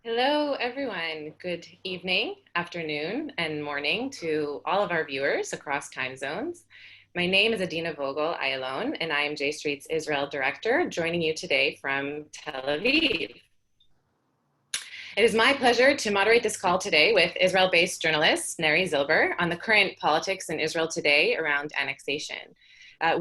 Hello, everyone. Good evening, afternoon, and morning to all of our viewers across time zones. My name is Adina Vogel Ayalon, and I am J Street's Israel Director, joining you today from Tel Aviv. It is my pleasure to moderate this call today with Israel-based journalist Neri Zilber on the current politics in Israel today around annexation.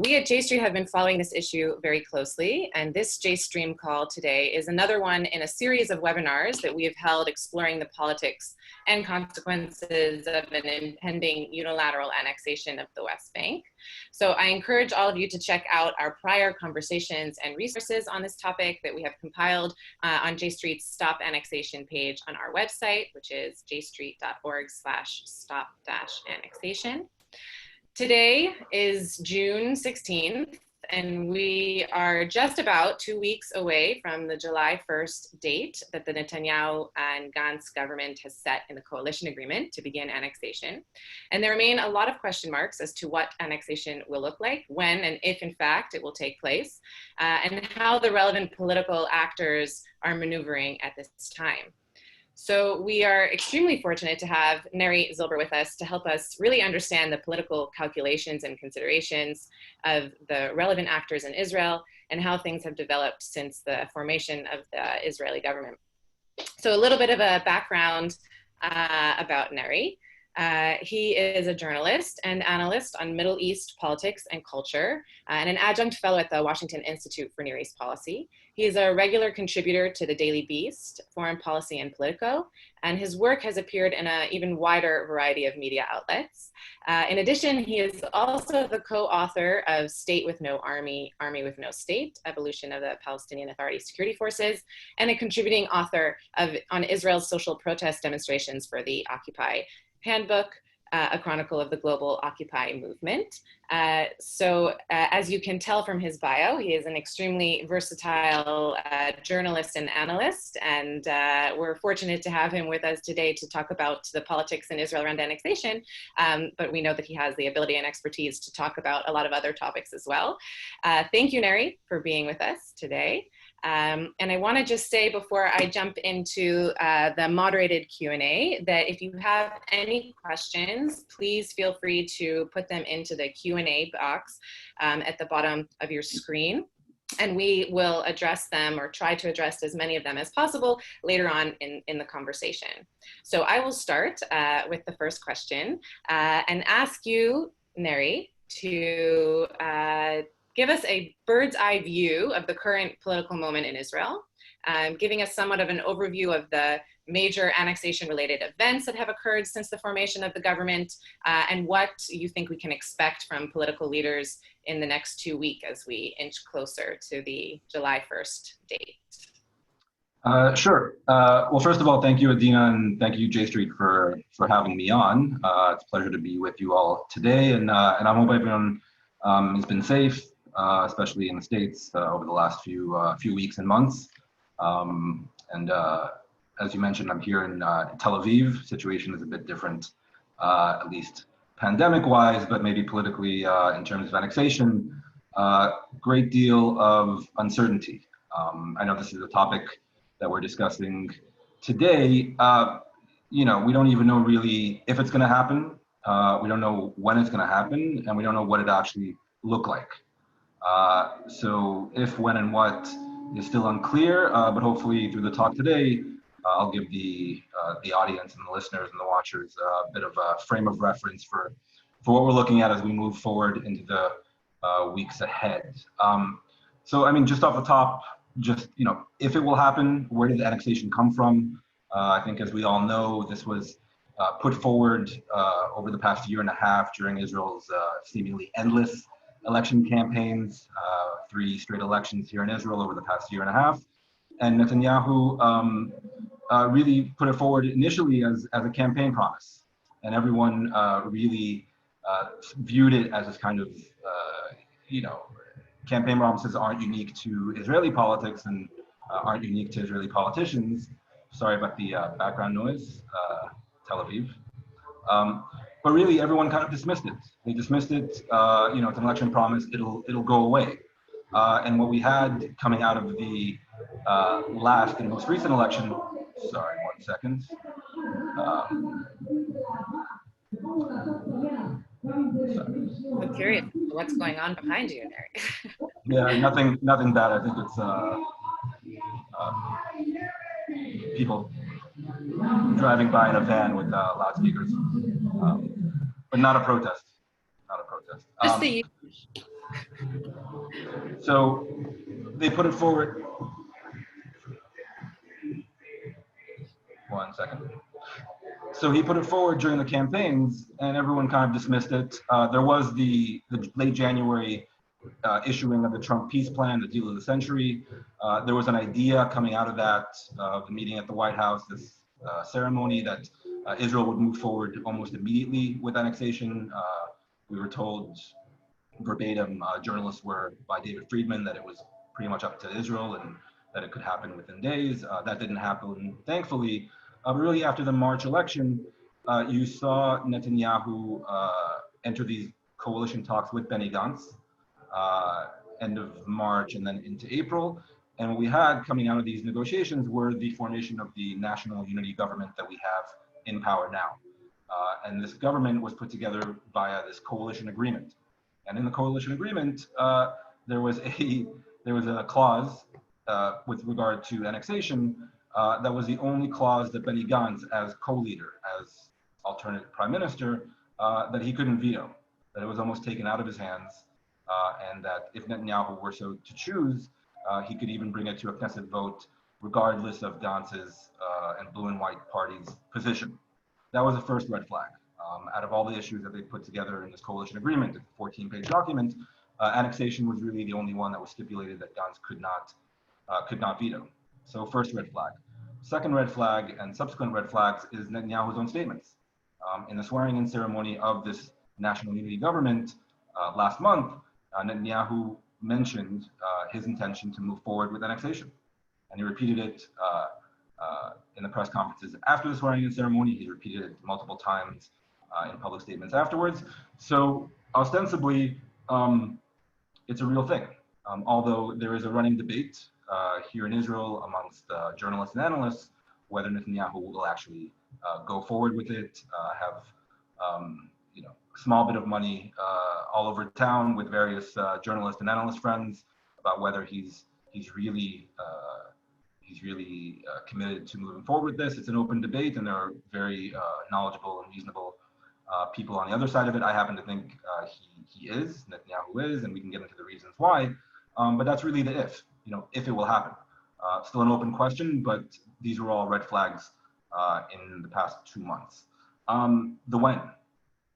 We at JStream have been following this issue very closely, and this JStream call today is another one in a series of webinars that we have held exploring the politics and consequences of an impending unilateral annexation of the West Bank. So I encourage all of you to check out our prior conversations and resources on this topic that we have compiled on JStreet's Stop Annexation page on our website, which is jstreet.org/stop-annexation. Today is June 16th, and we are just about 2 weeks away from the July 1st date that the Netanyahu and Gantz government has set in the coalition agreement to begin annexation. And there remain a lot of question marks as to what annexation will look like, when and if in fact it will take place, and how the relevant political actors are maneuvering at this time. So we are extremely fortunate to have Neri Zilber with us to help us really understand the political calculations and considerations of the relevant actors in Israel and how things have developed since the formation of the Israeli government. So a little bit of a background about Neri. He is a journalist and analyst on Middle East politics and culture, and an adjunct fellow at the Washington Institute for Near East Policy. He is a regular contributor to the Daily Beast, Foreign Policy and Politico, and his work has appeared in an even wider variety of media outlets. In addition, he is also the co-author of State with No Army, Army with No State, Evolution of the Palestinian Authority Security Forces, and a contributing author on Israel's social protest demonstrations for the Occupy Handbook, a chronicle of the global Occupy movement. As you can tell from his bio, he is an extremely versatile journalist and analyst, and we're fortunate to have him with us today to talk about the politics in Israel around annexation, but we know that he has the ability and expertise to talk about a lot of other topics as well. Thank you, Neri, for being with us today. And I want to just say before I jump into the moderated Q&A that if you have any questions, please feel free to put them into the Q&A box at the bottom of your screen. And we will address them or try to address as many of them as possible later on in the conversation. So I will start with the first question and ask you, Neri, to give us a bird's eye view of the current political moment in Israel, giving us somewhat of an overview of the major annexation related events that have occurred since the formation of the government, and what you think we can expect from political leaders in the next 2 weeks as we inch closer to the July 1st date. Sure. Well, first of all, thank you, Adina, and thank you, J Street, for having me on. It's a pleasure to be with you all today, and I hope everyone has been safe, especially in the States over the last few weeks and months. As you mentioned, I'm here in Tel Aviv. Situation is a bit different, at least pandemic-wise, but maybe politically in terms of annexation, great deal of uncertainty. I know this is a topic that we're discussing today. We don't even know really if it's going to happen. We don't know when it's going to happen, and we don't know what it actually look like. So if, when, and what is still unclear, but hopefully through the talk today, I'll give the audience and the listeners and the watchers a bit of a frame of reference for what we're looking at as we move forward into the weeks ahead. So, I mean, just off the top, if it will happen, where did the annexation come from? I think, as we all know, this was put forward over the past year and a half during Israel's seemingly endless election campaigns, 3 straight elections here in Israel over the past year and a half. And Netanyahu really put it forward initially as a campaign promise. And everyone really viewed it as this kind of, campaign promises aren't unique to Israeli politics and aren't unique to Israeli politicians. Sorry about the background noise, Tel Aviv. But really, everyone kind of dismissed it. They dismissed it. It's an election promise. It'll go away. And what we had coming out of the last and most recent election Sorry, 1 second. I'm curious what's going on behind you, Neri. Yeah, nothing bad. I think it's people driving by in a van with loudspeakers, but not a protest. Not a protest. Just the So they put it forward. 1 second. So he put it forward during the campaigns, and everyone kind of dismissed it. There was the late January issuing of the Trump peace plan, the deal of the century. There was an idea coming out of that, the meeting at the White House, this ceremony that Israel would move forward almost immediately with annexation. We were told verbatim, journalists were by David Friedman, that it was pretty much up to Israel and that it could happen within days. That didn't happen, thankfully. But really, after the March election, you saw Netanyahu enter these coalition talks with Benny Gantz, end of March and then into April. And what we had coming out of these negotiations were the formation of the national unity government that we have in power now. And this government was put together via this coalition agreement. And in the coalition agreement, there was a clause with regard to annexation that was the only clause that Benny Gantz, as co-leader, as alternate prime minister, that he couldn't veto, that it was almost taken out of his hands, and that if Netanyahu were so to choose, he could even bring it to a Knesset vote, regardless of Gantz's and blue and white party's position. That was the first red flag. Out of all the issues that they put together in this coalition agreement, a 14-page document, annexation was really the only one that was stipulated that Gantz could not veto. So first red flag. Second red flag and subsequent red flags is Netanyahu's own statements. In the swearing-in ceremony of this national unity government last month, Netanyahu mentioned his intention to move forward with annexation. And he repeated it in the press conferences after the swearing-in ceremony. He repeated it multiple times in public statements afterwards. So ostensibly, it's a real thing. Although there is a running debate here in Israel amongst journalists and analysts whether Netanyahu will actually go forward with it, have a small bit of money all over town with various journalist and analyst friends about whether he's really committed to moving forward with this. It's an open debate, and there are very knowledgeable and reasonable people on the other side of it. I happen to think Netanyahu is, and we can get into the reasons why. But that's really the if it will happen. Still an open question, but these were all red flags in the past 2 months. The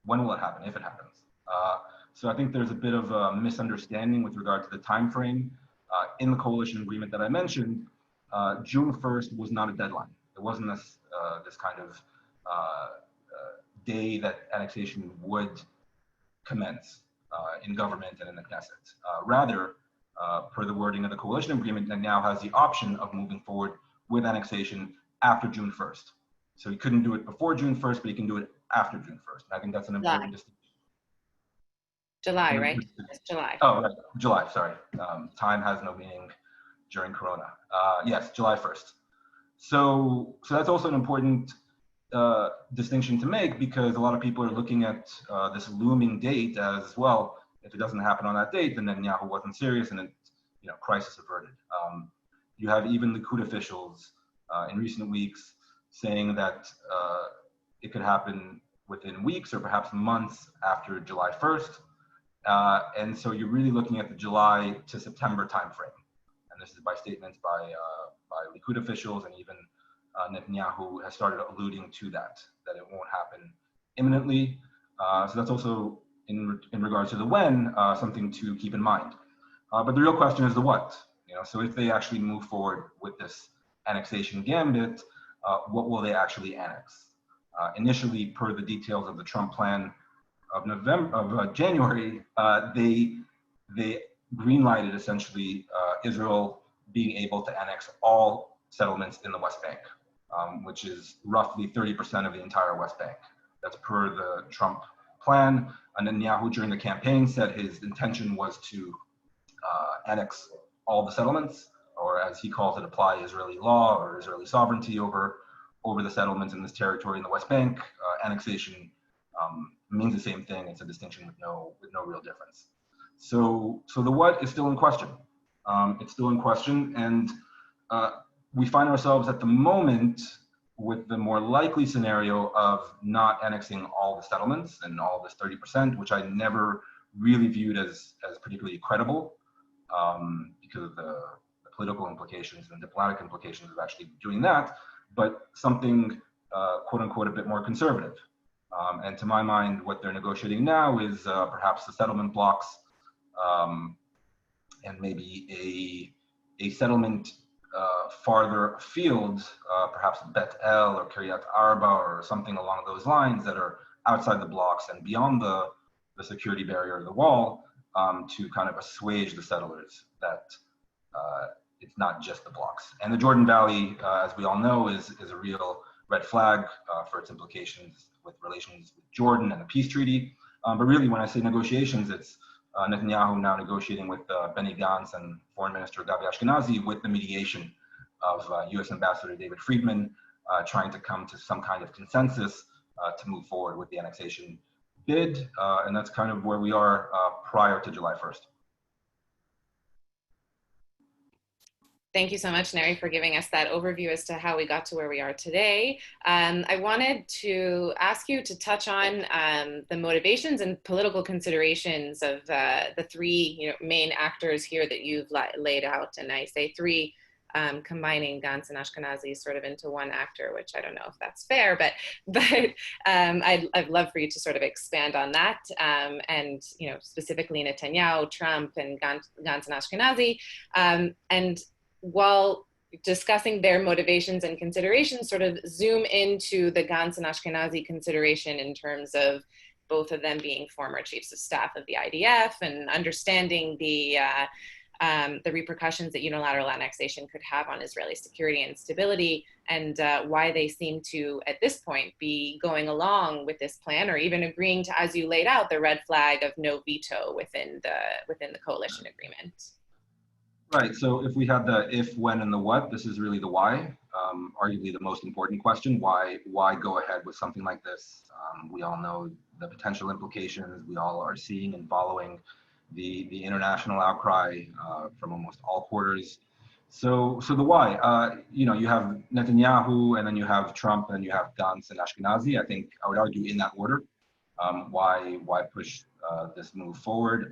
when will it happen, if it happens? So I think there's a bit of a misunderstanding with regard to the time frame. In the coalition agreement that I mentioned, June 1st was not a deadline. It wasn't this kind of day that annexation would commence in government and in the Knesset. Rather, per the wording of the coalition agreement, that now has the option of moving forward with annexation after June 1st. So he couldn't do it before June 1st, but he can do it after June 1st. And I think that's an important distinction. July, right? It's July. Oh, right. July, sorry. Time has no meaning during Corona. Yes, July 1st. So that's also an important distinction to make, because a lot of people are looking at this looming date as, well, if it doesn't happen on that date, then Netanyahu wasn't serious and it's, crisis averted. You have even Likud officials in recent weeks saying that it could happen within weeks or perhaps months after July 1st. And so you're really looking at the July to September timeframe. And this is by statements by Likud officials, and even Netanyahu has started alluding to that it won't happen imminently. So that's also in regards to the when, something to keep in mind. But the real question is the what. So if they actually move forward with this annexation gambit, what will they actually annex? Initially, per the details of the Trump plan of January, they greenlighted essentially Israel being able to annex all settlements in the West Bank, which is roughly 30% of the entire West Bank. That's per the Trump plan. And Netanyahu during the campaign said his intention was to annex all the settlements, or as he calls it, apply Israeli law or Israeli sovereignty over the settlements in this territory in the West Bank. Annexation means the same thing. It's a distinction with no real difference. So the what is still in question. It's still in question, and we find ourselves at the moment with the more likely scenario of not annexing all the settlements and all this 30%, which I never really viewed as particularly credible because of the political implications and diplomatic implications of actually doing that, but something quote unquote a bit more conservative. And to my mind, what they're negotiating now is perhaps the settlement blocks and maybe a settlement farther afield, perhaps Bet El or Kiryat Arba or something along those lines that are outside the blocks and beyond the security barrier of the wall, to kind of assuage the settlers that it's not just the blocks. And the Jordan Valley, as we all know, is a real red flag for its implications with relations with Jordan and the peace treaty. But really, when I say negotiations, it's Netanyahu now negotiating with Benny Gantz and Foreign Minister Gabi Ashkenazi with the mediation of U.S. Ambassador David Friedman, trying to come to some kind of consensus to move forward with the annexation bid. And that's kind of where we are prior to July 1st. Thank you so much, Neri, for giving us that overview as to how we got to where we are today. I wanted to ask you to touch on the motivations and political considerations of the three main actors here that you've laid out. And I say three, combining Gantz and Ashkenazi sort of into one actor, which I don't know if that's fair, but I'd love for you to sort of expand on that. And specifically Netanyahu, Trump, and Gantz and Ashkenazi. And while discussing their motivations and considerations, sort of zoom into the Gantz and Ashkenazi consideration in terms of both of them being former chiefs of staff of the IDF and understanding the repercussions that unilateral annexation could have on Israeli security and stability, and why they seem to, at this point, be going along with this plan, or even agreeing to, as you laid out, the red flag of no veto within the coalition agreement. Right. So if we have the if, when, and the what, this is really the why. Arguably the most important question. Why go ahead with something like this? We all know the potential implications. We all are seeing and following the international outcry from almost all quarters. So the why. You have Netanyahu, and then you have Trump, and then you have Gantz and Ashkenazi. I think I would argue in that order. Why push this move forward?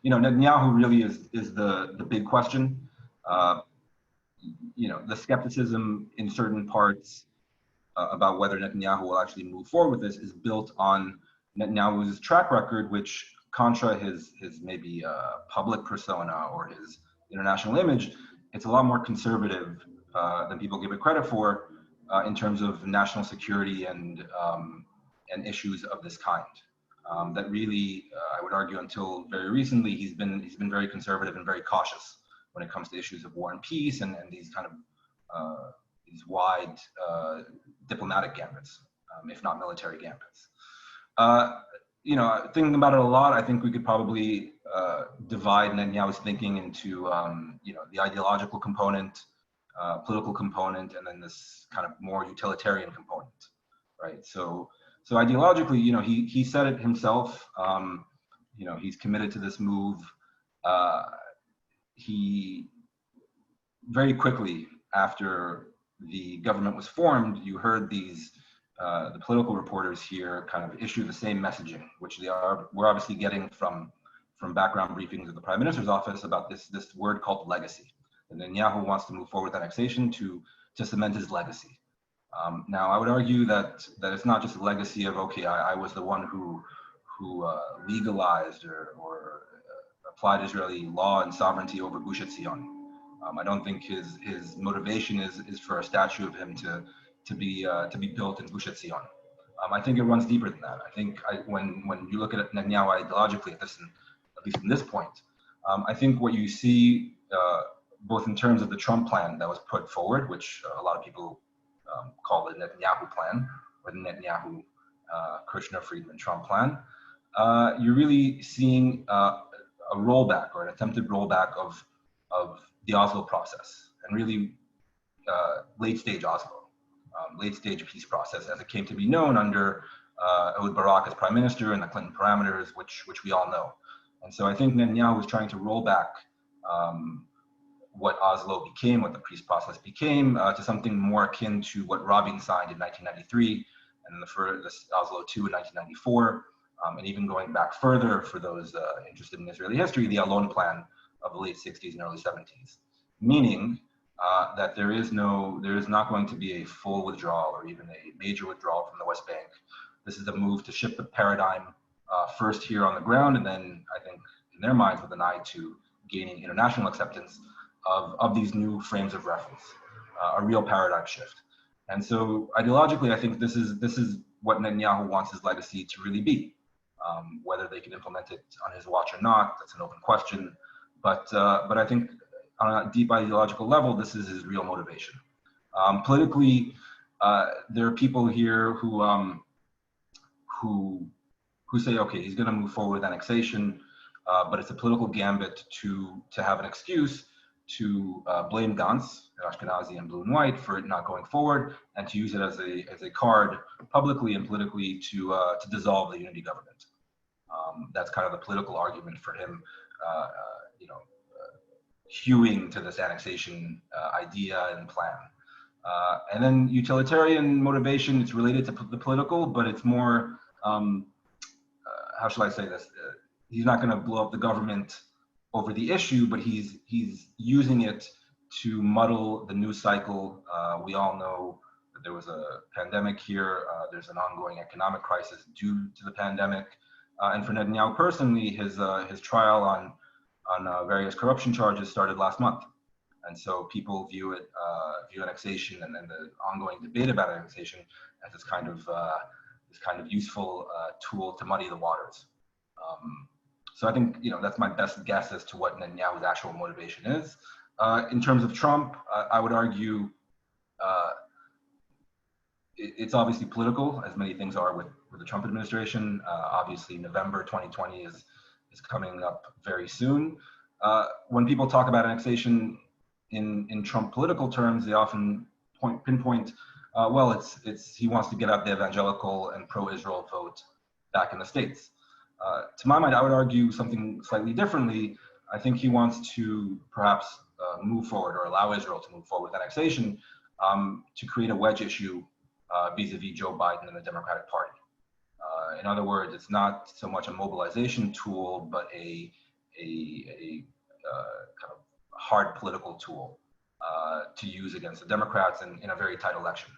Netanyahu really is the big question. The skepticism in certain parts about whether Netanyahu will actually move forward with this is built on Netanyahu's track record, which contra his maybe public persona or his international image, it's a lot more conservative than people give it credit for in terms of national security and issues of this kind. That really, I would argue, until very recently, he's been very conservative and very cautious when it comes to issues of war and peace and these kind of these wide diplomatic gambits, if not military gambits. Thinking about it a lot, I think we could probably divide Netanyahu's thinking into the ideological component, political component, and then this kind of more utilitarian component, right? So ideologically, he said it himself. He's committed to this move. He very quickly after the government was formed, you heard these the political reporters here kind of issue the same messaging, which we're obviously getting from background briefings of the Prime Minister's office about this word called legacy. And Netanyahu wants to move forward with annexation to cement his legacy. Now, I would argue that it's not just a legacy of, okay, I was the one who legalized or applied Israeli law and sovereignty over Gush Etzion. I don't think his motivation is for a statue of him to be built in Gush Etzion. I think it runs deeper than that. I think when you look at Netanyahu ideologically at least in this point, I think what you see both in terms of the Trump plan that was put forward, which a lot of people call the Netanyahu plan, or the Netanyahu, Kushner, Friedman, Trump plan, you're really seeing a rollback or an attempted rollback of the Oslo process, and really late stage Oslo, late stage peace process as it came to be known under Ehud Barak as prime minister and the Clinton parameters, which we all know. And so I think Netanyahu was trying to roll back what Oslo became, what the peace process became, to something more akin to what Rabin signed in 1993, and the Oslo II in 1994, and even going back further for those interested in Israeli history, the Alon Plan of the late 60s and early 70s, meaning that there is not going to be a full withdrawal or even a major withdrawal from the West Bank. This is a move to shift the paradigm first here on the ground, and then I think in their minds with an eye to gaining international acceptance of these new frames of reference, a real paradigm shift. And so ideologically, I think this is what Netanyahu wants his legacy to really be. Whether they can implement it on his watch or not, that's an open question. But I think on a deep ideological level, this is his real motivation. Politically, there are people here who say, okay, he's going to move forward with annexation, but it's a political gambit to have an excuse to blame Gantz, Ashkenazi and blue and white, for it not going forward, and to use it as a card publicly and politically to dissolve the unity government. That's kind of the political argument for him, hewing to this annexation idea and plan. And then utilitarian motivation, it's related to the political, but it's more, how shall I say this? He's not going to blow up the government over the issue, but he's using it to muddle the news cycle. We all know that there was a pandemic here. There's an ongoing economic crisis due to the pandemic. And for Netanyahu personally, his trial on various corruption charges started last month. And so people view annexation and the ongoing debate about annexation as this kind of useful tool to muddy the waters. So I think that's my best guess as to what Netanyahu's actual motivation is. In terms of Trump, I would argue it's obviously political, as many things are with the Trump administration. Obviously, November 2020 is coming up very soon. When people talk about annexation in Trump political terms, they often pinpoint, well, it's he wants to get out the evangelical and pro-Israel vote back in the States. To my mind, I would argue something slightly differently. I think he wants to perhaps move forward or allow Israel to move forward with annexation to create a wedge issue vis-a-vis Joe Biden and the Democratic Party. In other words, it's not so much a mobilization tool, but a kind of hard political tool to use against the Democrats in a very tight election.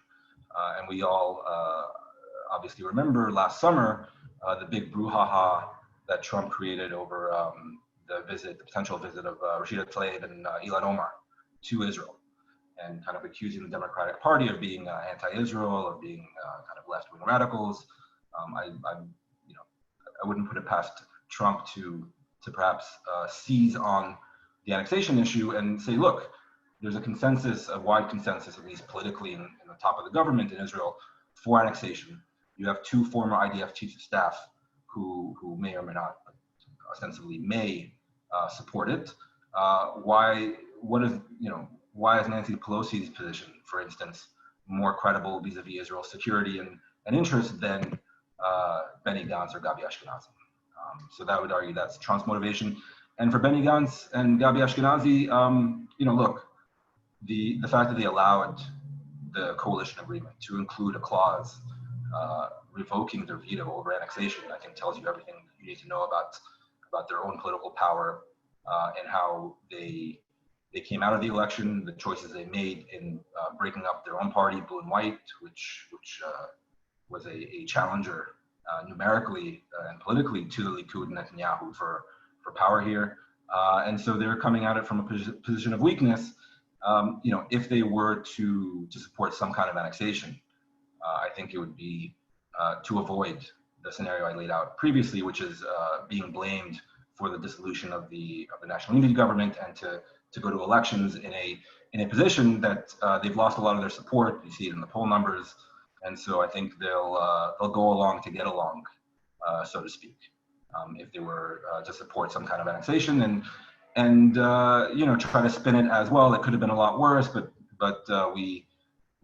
And we all obviously remember last summer the big brouhaha that Trump created over the potential visit of Rashida Tlaib and Ilhan Omar to Israel, and kind of accusing the Democratic Party of being anti-Israel or being kind of left-wing radicals. I wouldn't put it past Trump to perhaps seize on the annexation issue and say, look, there's a wide consensus, at least politically in the top of the government in Israel, for annexation. You have two former IDF chiefs of staff who may or may not, ostensibly may support it. Why is Nancy Pelosi's position, for instance, more credible vis-a-vis Israel's security and interest than Benny Gantz or Gabi Ashkenazi? So that would argue that's Trump's motivation. And for Benny Gantz and Gabi Ashkenazi, look, the fact that they allowed the coalition agreement to include a clause revoking their veto over annexation, I think tells you everything you need to know about their own political power and how they came out of the election, the choices they made in breaking up their own party, Blue and White, which was a challenger numerically and politically to the Likud and Netanyahu for power here. And so they're coming at it from a position of weakness. If they were to support some kind of annexation, I think it would be to avoid the scenario I laid out previously, which is being blamed for the dissolution of the national unity government and to go to elections in a position that they've lost a lot of their support. You see it in the poll numbers, and so I think they'll go along to get along, so to speak, if they were to support some kind of annexation. And and try to spin it as well. It could have been a lot worse, but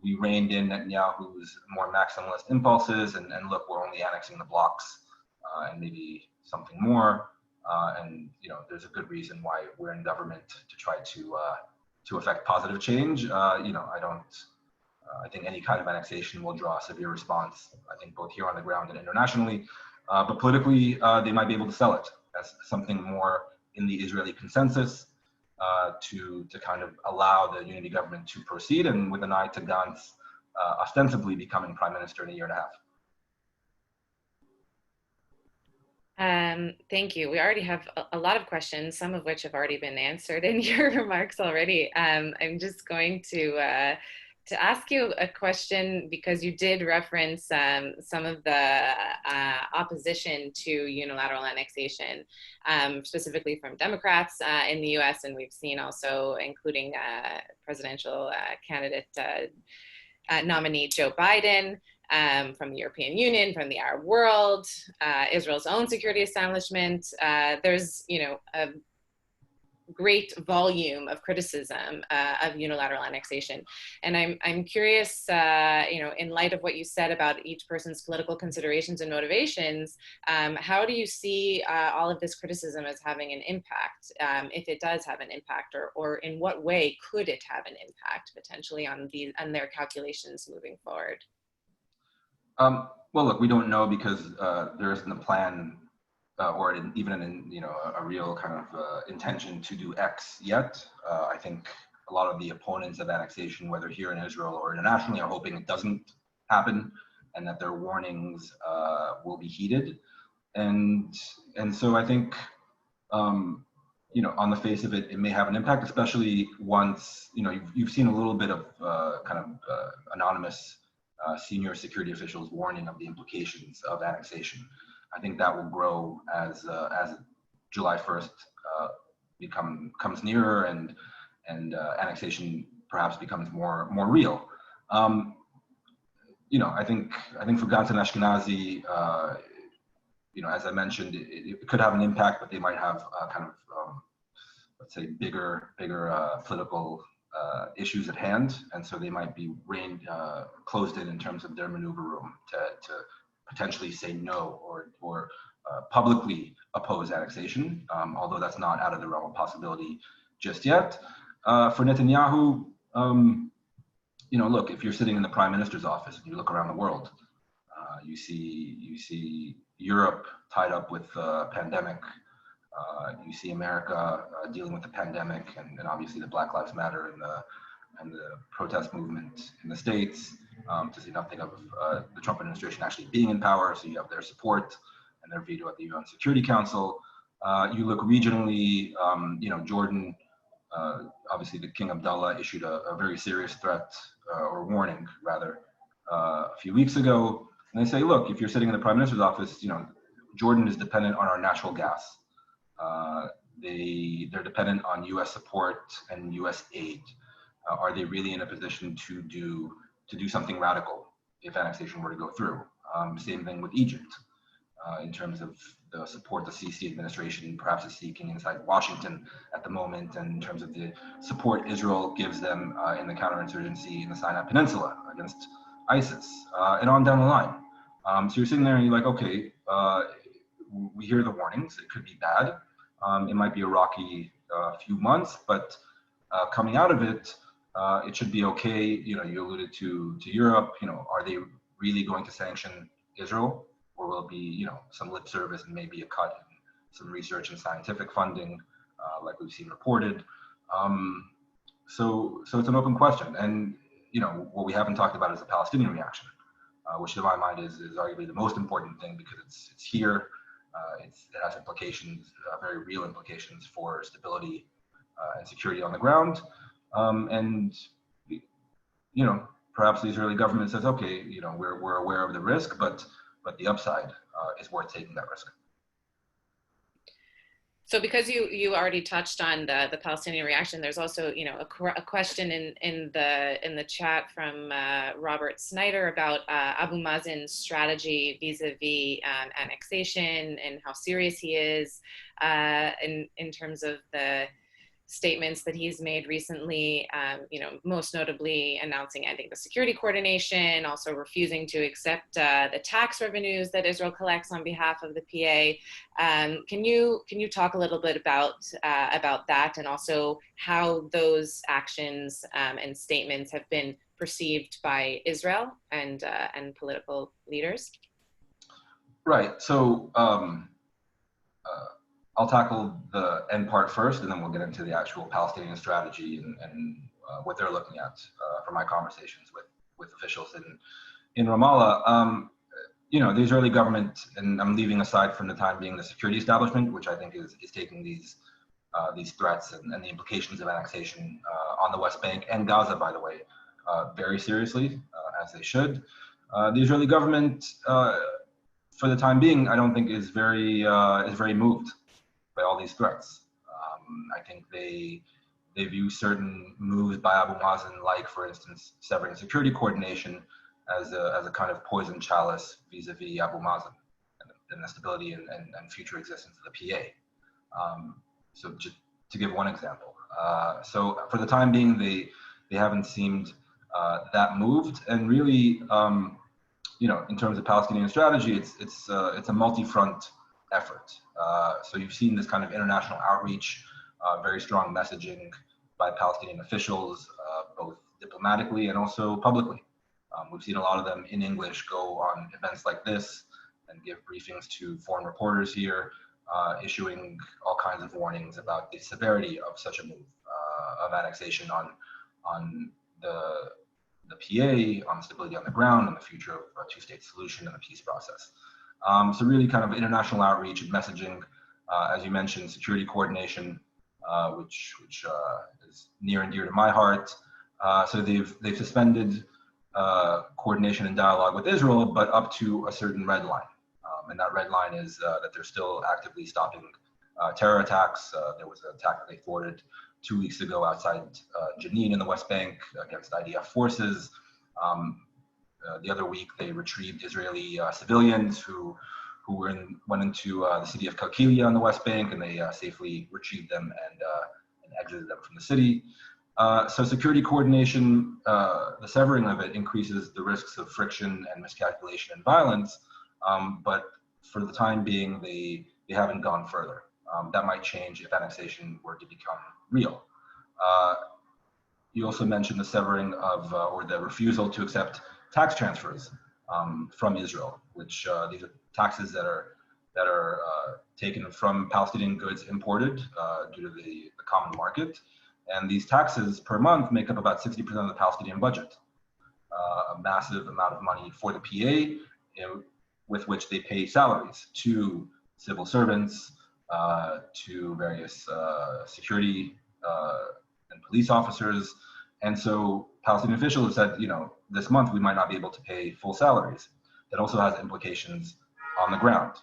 we reined in Netanyahu's more maximalist impulses, and look, we're only annexing the blocks and maybe something more. And there's a good reason why we're in government to try to affect positive change. I think any kind of annexation will draw a severe response. I think both here on the ground and internationally. But politically, they might be able to sell it as something more in the Israeli consensus to kind of allow the unity government to proceed, and with an eye to Gantz ostensibly becoming prime minister in a year and a half. Thank you. We already have a lot of questions, some of which have already been answered in your remarks already. I'm just going to ask you a question because you did reference some of the opposition to unilateral annexation, specifically from Democrats in the US, and we've seen also, including presidential candidate nominee Joe Biden, from the European Union, from the Arab world, Israel's own security establishment. There's, a great volume of criticism of unilateral annexation. And I'm curious, in light of what you said about each person's political considerations and motivations, how do you see all of this criticism as having an impact, if it does have an impact, or in what way could it have an impact potentially on their calculations moving forward? Well, look, we don't know because there isn't a plan or even a real kind of intention to do X yet. I think a lot of the opponents of annexation, whether here in Israel or internationally, are hoping it doesn't happen and that their warnings will be heeded. And so I think, on the face of it, it may have an impact, especially once, you've seen a little bit of anonymous senior security officials warning of the implications of annexation. I think that will grow as July 1st comes nearer and annexation perhaps becomes more real. I think for Gantz and Ashkenazi, as I mentioned, it could have an impact, but they might have let's say bigger political issues at hand, and so they might be closed in terms of their maneuver room to potentially say no or publicly oppose annexation, although that's not out of the realm of possibility just yet. For Netanyahu, look, if you're sitting in the prime minister's office and you look around the world, you see Europe tied up with the pandemic. You see America dealing with the pandemic and obviously the Black Lives Matter and the protest movement in the States, to say nothing of the Trump administration actually being in power. So you have their support and their veto at the UN Security Council. You look regionally, Jordan, obviously the King Abdullah issued a very serious threat or warning rather a few weeks ago. And they say, look, if you're sitting in the prime minister's office, Jordan is dependent on our natural gas. They're dependent on U.S. support and U.S. aid. Are they really in a position to do something radical if annexation were to go through? Same thing with Egypt, in terms of the support the Sisi administration perhaps is seeking inside Washington at the moment, and in terms of the support Israel gives them in the counterinsurgency in the Sinai Peninsula against ISIS, and on down the line. So you're sitting there and you're like, okay, we hear the warnings. It could be bad. It might be a rocky few months, but coming out of it, it should be okay. You alluded to Europe. Are they really going to sanction Israel, or will it be some lip service and maybe a cut in some research and scientific funding, like we've seen reported? So it's an open question, and what we haven't talked about is the Palestinian reaction, which to my mind is arguably the most important thing, because it's here. It has implications, very real implications for stability and security on the ground. And perhaps the Israeli government says, okay, we're aware of the risk, but the upside is worth taking that risk. So because you already touched on the Palestinian reaction, there's also a question in the chat from Robert Snyder about Abu Mazen's strategy vis-a-vis annexation and how serious he is in terms of the statements that he's made recently, most notably announcing ending the security coordination, also refusing to accept the tax revenues that Israel collects on behalf of the PA. Can you talk a little bit about that, and also how those actions and statements have been perceived by Israel and political leaders? Right. So I'll tackle the end part first, and then we'll get into the actual Palestinian strategy and what they're looking at from my conversations with officials in Ramallah. The Israeli government, and I'm leaving aside from the time being the security establishment, which I think is taking these threats and the implications of annexation on the West Bank and Gaza, by the way, very seriously, as they should. The Israeli government, for the time being, I don't think is very moved by all these threats. I think they view certain moves by Abu Mazen, like for instance severing security coordination, as a kind of poison chalice vis-a-vis Abu Mazen and the stability and future existence of the PA. So just to give one example. So for the time being, they haven't seemed that moved, and really, in terms of Palestinian strategy, it's a multi-front effort. So you've seen this kind of international outreach, very strong messaging by Palestinian officials, both diplomatically and also publicly. We've seen a lot of them in English go on events like this and give briefings to foreign reporters here, issuing all kinds of warnings about the severity of such a move, of annexation on the PA, on stability on the ground, on the future of a two-state solution and the peace process. So really kind of international outreach and messaging, as you mentioned, security coordination, which is near and dear to my heart. So they've suspended coordination and dialogue with Israel, but up to a certain red line. And that red line is that they're still actively stopping terror attacks. There was an attack that they thwarted 2 weeks ago outside Jenin in the West Bank against IDF forces. The other week, they retrieved Israeli civilians who went into the city of Qalqilia on the West Bank, and they safely retrieved them and exited them from the city. So security coordination, the severing of it increases the risks of friction and miscalculation and violence, but for the time being, they haven't gone further. That might change if annexation were to become real. You also mentioned the severing of, or the refusal to accept tax transfers from Israel, which these are taxes that are taken from Palestinian goods imported due to the common market. And these taxes per month make up about 60% of the Palestinian budget, a massive amount of money for the PA, with which they pay salaries to civil servants, to various security and police officers. And so Palestinian officials have said, this month we might not be able to pay full salaries. That also has implications on the ground,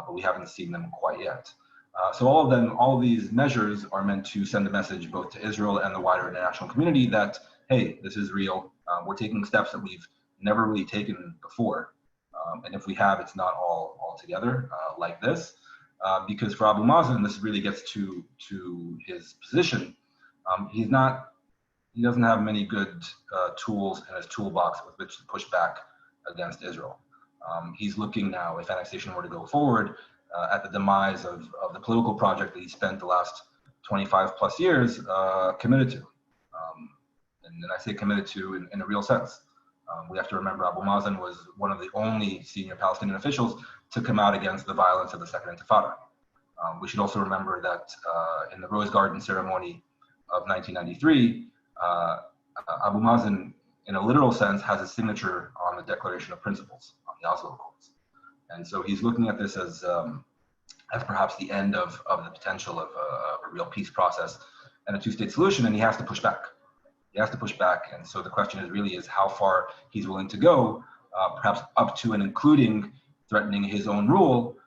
but we haven't seen them quite yet. So all of these measures are meant to send a message both to Israel and the wider international community that, hey, this is real. We're taking steps that we've never really taken before. And if we have, it's not all together like this. Because for Abu Mazen, this really gets to his position. He doesn't have many good tools in his toolbox with which to push back against Israel. He's looking now, if annexation were to go forward, at the demise of the political project that he spent the last 25 plus years committed to. And I say committed to in a real sense. We have to remember Abu Mazen was one of the only senior Palestinian officials to come out against the violence of the Second Intifada. We should also remember that in the Rose Garden ceremony of 1993, Abu Mazen, in a literal sense, has a signature on the Declaration of Principles, on the Oslo Accords. And so he's looking at this as perhaps the end of the potential of a real peace process and a two-state solution, and he has to push back. He has to push back, and so the question is how far he's willing to go, perhaps up to and including threatening his own rule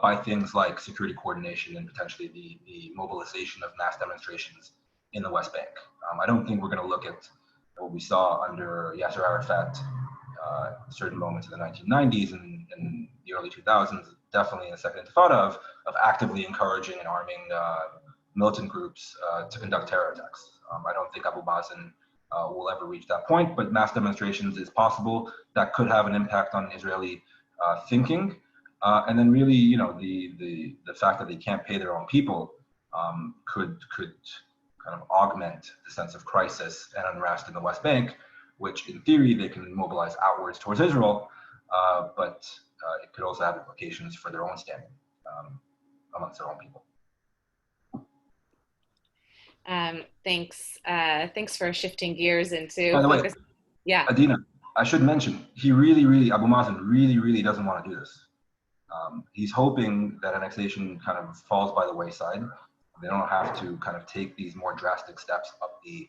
by things like security coordination and potentially the mobilization of mass demonstrations in the West Bank. I don't think we're going to look at what we saw under Yasser Arafat certain moments in the 1990s and the early 2000s, definitely in the Second Intifada, of actively encouraging and arming militant groups to conduct terror attacks. I don't think Abu Mazen will ever reach that point, but mass demonstrations is possible. That could have an impact on Israeli thinking. And then really, the fact that they can't pay their own people could kind of augment the sense of crisis and unrest in the West Bank, which in theory they can mobilize outwards towards Israel, but it could also have implications for their own standing amongst their own people. Thanks for shifting gears into By the focus. way, Yeah. Adina, I should mention, he really, Abu Mazen really doesn't want to do this. He's hoping that annexation kind of falls by the wayside. They don't have to kind of take these more drastic steps up the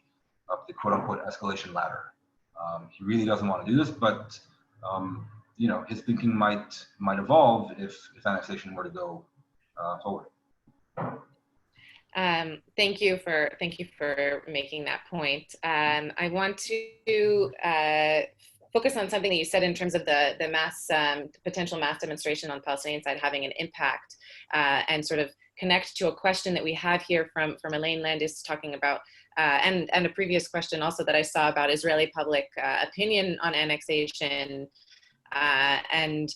quote unquote escalation ladder. He really doesn't want to do this, but his thinking might evolve if annexation were to go forward. Thank you for making that point. I want to focus on something that you said in terms of the potential mass demonstration on the Palestinian side having an impact, and sort of connect to a question that we had here from Elaine Landis talking about, and a previous question also that I saw about Israeli public opinion on annexation, and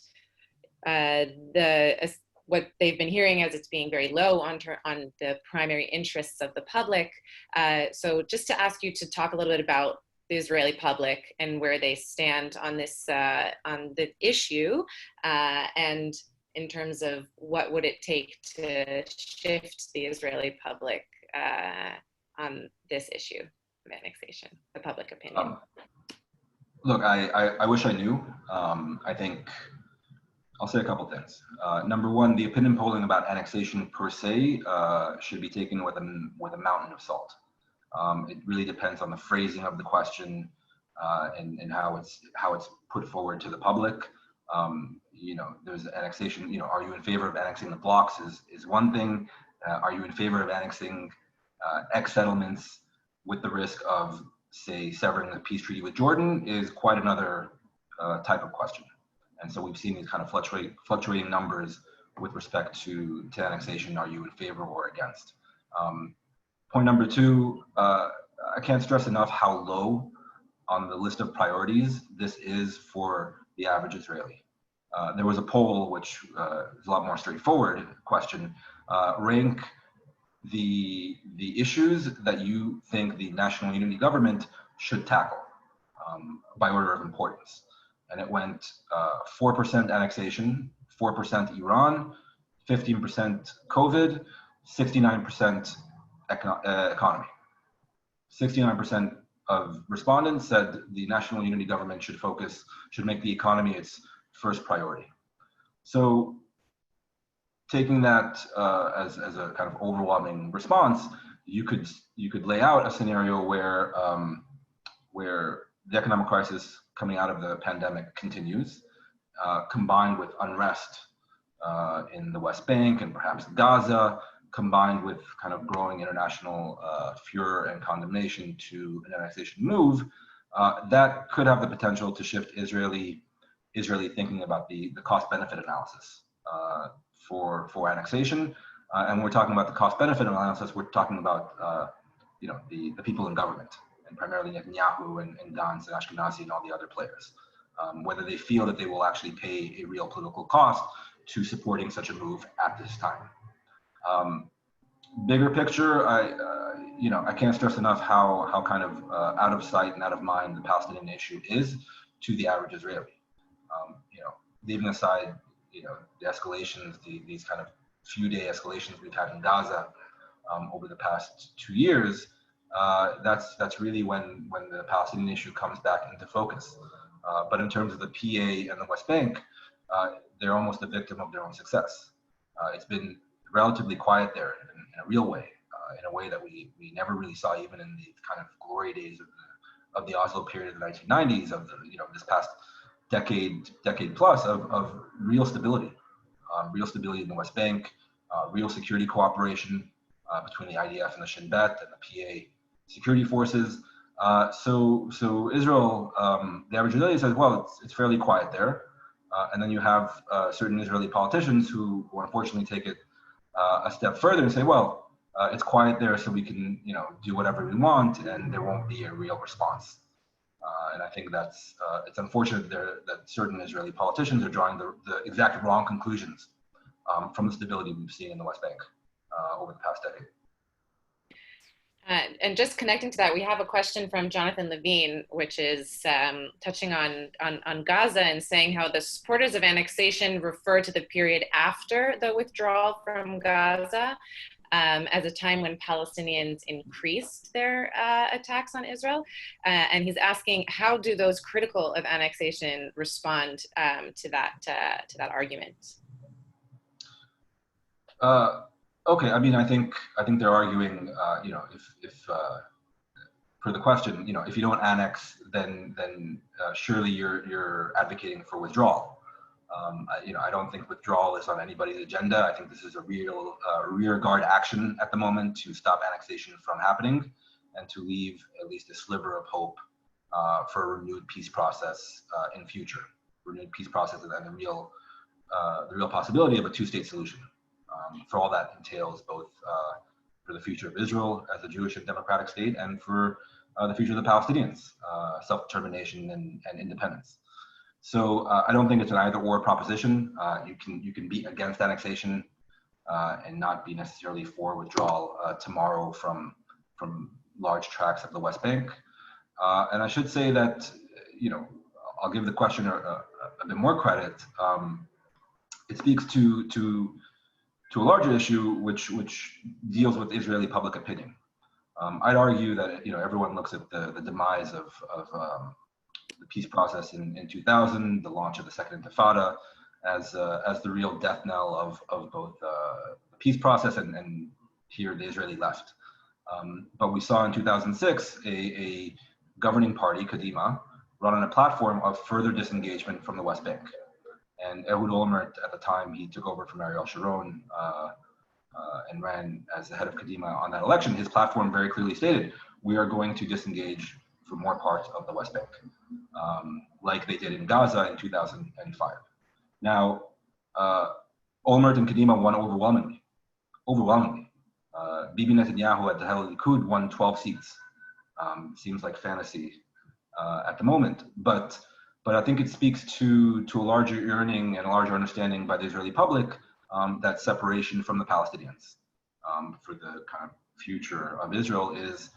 what they've been hearing as it's being very low on the primary interests of the public. So just to ask you to talk a little bit about the Israeli public and where they stand on this on the issue, and in terms of what would it take to shift the Israeli public on this issue of annexation, the public opinion. Look, I wish I knew. I think I'll say a couple things. Number one, the opinion polling about annexation per se should be taken with a mountain of salt. It really depends on the phrasing of the question and how it's put forward to the public. There's annexation. Are you in favor of annexing the blocks? Is one thing. Are you in favor of annexing X settlements with the risk of, say, severing the peace treaty with Jordan? Is quite another type of question. And so we've seen these kind of fluctuating numbers with respect to annexation. Are you in favor or against? Point number two, I can't stress enough how low on the list of priorities this is for the average Israeli. There was a poll which is a lot more straightforward question. Rank the issues that you think the national unity government should tackle by order of importance. And it went 4% annexation, 4% Iran, 15% COVID, 69% economy. 69% of respondents said the national unity government should make the economy its first priority. So taking that as a kind of overwhelming response, you could lay out a scenario where the economic crisis coming out of the pandemic continues, combined with unrest in the West Bank and perhaps Gaza, combined with kind of growing international furor and condemnation to an annexation move, that could have the potential to shift Israeli thinking about the cost-benefit analysis for annexation. And when we're talking about the cost-benefit analysis, we're talking about the people in government, and primarily Netanyahu and Gantz and Ashkenazi and all the other players, whether they feel that they will actually pay a real political cost to supporting such a move at this time. Bigger picture, I can't stress enough how kind of out of sight and out of mind the Palestinian issue is to the average Israeli. Leaving aside the escalations, these kind of few-day escalations we've had in Gaza over the past 2 years, that's really when the Palestinian issue comes back into focus. But in terms of the PA and the West Bank, they're almost a victim of their own success. It's been relatively quiet there in a real way, in a way that we never really saw even in the kind of glory days of the Oslo period of the 1990s, of this past decade plus of real stability in the West Bank, real security cooperation between the IDF and the Shin Bet and the PA security forces. So Israel, the average Israeli says, well, it's fairly quiet there. And then you have certain Israeli politicians who unfortunately take it a step further and say, well, it's quiet there so we can, do whatever we want, and there won't be a real response. And I think that's it's unfortunate that certain Israeli politicians are drawing the exact wrong conclusions from the stability we've seen in the West Bank over the past decade. And just connecting to that, we have a question from Jonathan Levine, which is touching on Gaza and saying how the supporters of annexation refer to the period after the withdrawal from Gaza as a time when Palestinians increased their attacks on Israel. And he's asking, how do those critical of annexation respond to that argument? Okay, I mean, I think they're arguing, if for the question, if you don't annex, then surely you're advocating for withdrawal. I don't think withdrawal is on anybody's agenda. I think this is a real rear guard action at the moment to stop annexation from happening and to leave at least a sliver of hope for a renewed peace process in future. Renewed peace process and the real possibility of a two-state solution. For all that entails, both for the future of Israel as a Jewish and democratic state, and for the future of the Palestinians, self-determination and independence. So I don't think it's an either/or proposition. You can be against annexation and not be necessarily for withdrawal tomorrow from large tracts of the West Bank. And I should say that I'll give the question a bit more credit. It speaks to a larger issue which deals with Israeli public opinion. I'd argue that everyone looks at the demise of the peace process in 2000, the launch of the Second Intifada, as the real death knell of both the peace process and here the Israeli left. But we saw in 2006 a governing party, Kadima, run on a platform of further disengagement from the West Bank. And Ehud Olmert, at the time, he took over from Ariel Sharon and ran as the head of Kadima on that election. His platform very clearly stated, we are going to disengage from more parts of the West Bank, like they did in Gaza in 2005. Now, Olmert and Kadima won overwhelmingly. Bibi Netanyahu at the head of the Likud won 12 seats. Seems like fantasy at the moment, but I think it speaks to a larger yearning and a larger understanding by the Israeli public that separation from the Palestinians for the kind of future of Israel is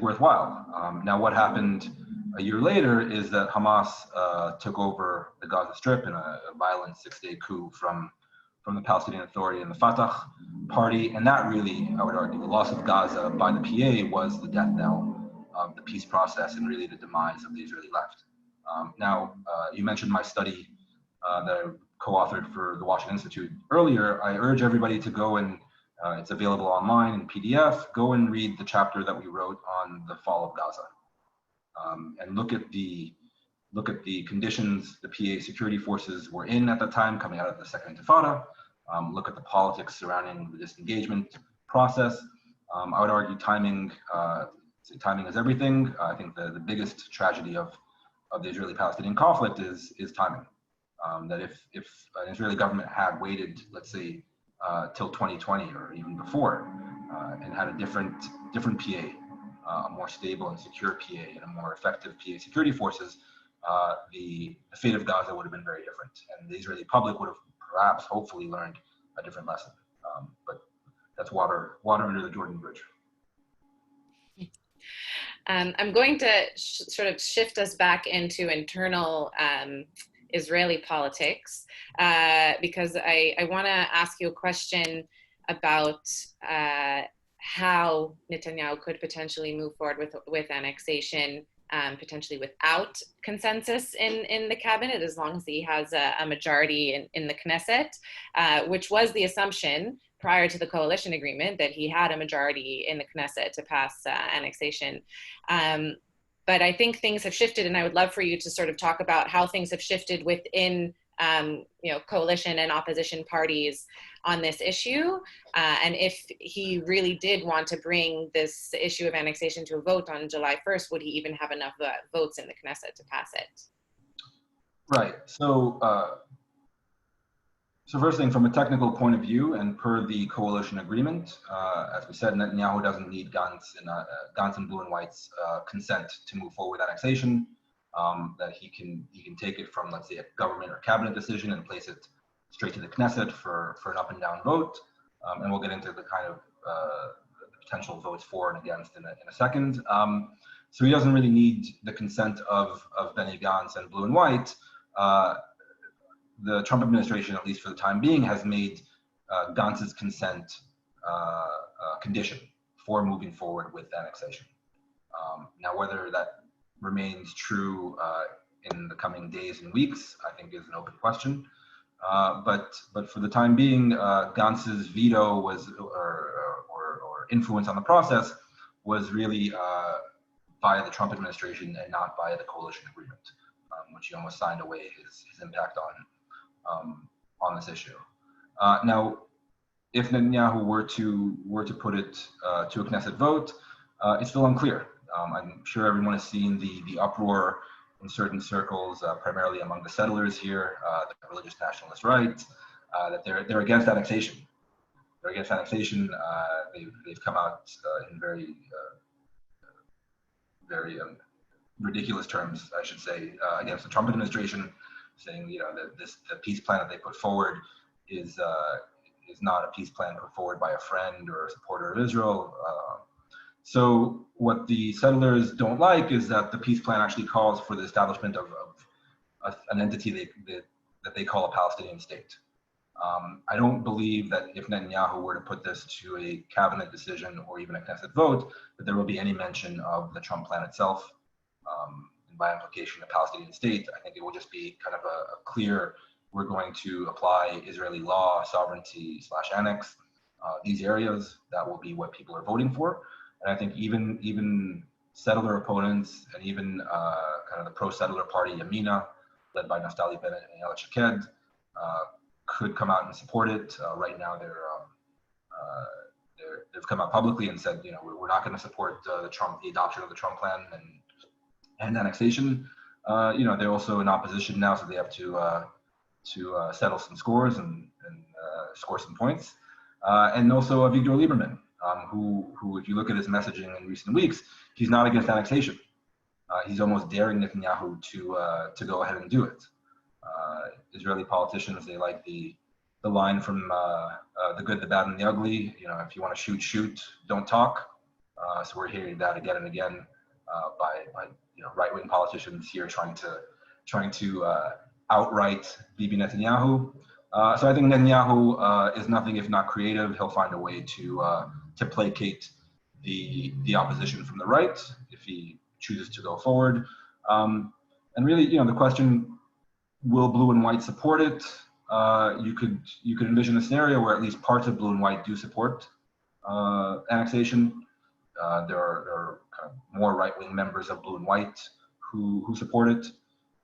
worthwhile. Now, what happened a year later is that Hamas took over the Gaza Strip in a violent 6-day coup from the Palestinian Authority and the Fatah party, and that really, I would argue, the loss of Gaza by the PA was the death knell of the peace process and really the demise of the Israeli left. Now, you mentioned my study that I co-authored for the Washington Institute earlier. I urge everybody to go and it's available online in PDF. Go and read the chapter that we wrote on the fall of Gaza, and look at the conditions the PA security forces were in at the time, coming out of the Second Intifada. Look at the politics surrounding the disengagement process. I would argue timing is everything. I think the biggest tragedy of the Israeli-Palestinian conflict is timing. That if an Israeli government had waited, let's say, till 2020 or even before, and had a different PA, a more stable and secure PA, and a more effective PA security forces, the fate of Gaza would have been very different, and the Israeli public would have perhaps, hopefully, learned a different lesson. But that's water under the Jordan Bridge. I'm going to sort of shift us back into internal Israeli politics because I want to ask you a question about how Netanyahu could potentially move forward with annexation, potentially without consensus in the cabinet, as long as he has a majority in the Knesset, which was the assumption prior to the coalition agreement, that he had a majority in the Knesset to pass annexation. But I think things have shifted, and I would love for you to sort of talk about how things have shifted within coalition and opposition parties on this issue, and if he really did want to bring this issue of annexation to a vote on July 1st, would he even have enough votes in the Knesset to pass it? Right. So So first thing, from a technical point of view, and per the coalition agreement, as we said, Netanyahu doesn't need Gantz and Blue and White's consent to move forward with annexation. That he can take it from, let's say, a government or cabinet decision and place it straight to the Knesset for an up and down vote. And we'll get into the kind of the potential votes for and against in a second. So he doesn't really need the consent of Benny Gantz and Blue and White. The Trump administration, at least for the time being, has made Gantz's consent condition for moving forward with annexation. Now, whether that remains true in the coming days and weeks, I think is an open question. But for the time being, Gantz's veto was, or influence on the process was really by the Trump administration and not by the coalition agreement, which he almost signed away his impact on this issue. Now, if Netanyahu were to put it to a Knesset vote, it's still unclear. I'm sure everyone has seen the uproar in certain circles, primarily among the settlers here, the religious nationalist right, that they're against annexation. They're against annexation. They've come out in very ridiculous terms, I should say, against the Trump administration, saying, you know, that the peace plan that they put forward is not a peace plan put forward by a friend or a supporter of Israel. So what the settlers don't like is that the peace plan actually calls for the establishment of an entity that they call a Palestinian state. I don't believe that if Netanyahu were to put this to a cabinet decision or even a Knesset vote, that there will be any mention of the Trump plan itself. And by implication, a Palestinian state. I think it will just be kind of a clear, we're going to apply Israeli law, sovereignty / annex these areas. That will be what people are voting for. And I think even settler opponents and even kind of the pro-settler party, Yamina, led by Naftali Bennett and Ayelet Shaked, could come out and support it. Right now, they've come out publicly and said, you know, we're not going to support the adoption of the Trump plan and annexation. You know, they're also in opposition now, so they have to settle some scores and score some points. And also Avigdor Lieberman, who, if you look at his messaging in recent weeks, he's not against annexation. He's almost daring Netanyahu to go ahead and do it. Israeli politicians, they like the line from The Good, the Bad, and the Ugly. You know, if you want to shoot, shoot, don't talk. So we're hearing that again and again by you know, right-wing politicians here trying to outright Bibi Netanyahu. So I think Netanyahu is nothing if not creative. He'll find a way to placate the opposition from the right if he chooses to go forward. And really, you know, the question, will Blue and White support it? You could envision a scenario where at least parts of Blue and White do support annexation. There are kind of more right-wing members of Blue and White who support it,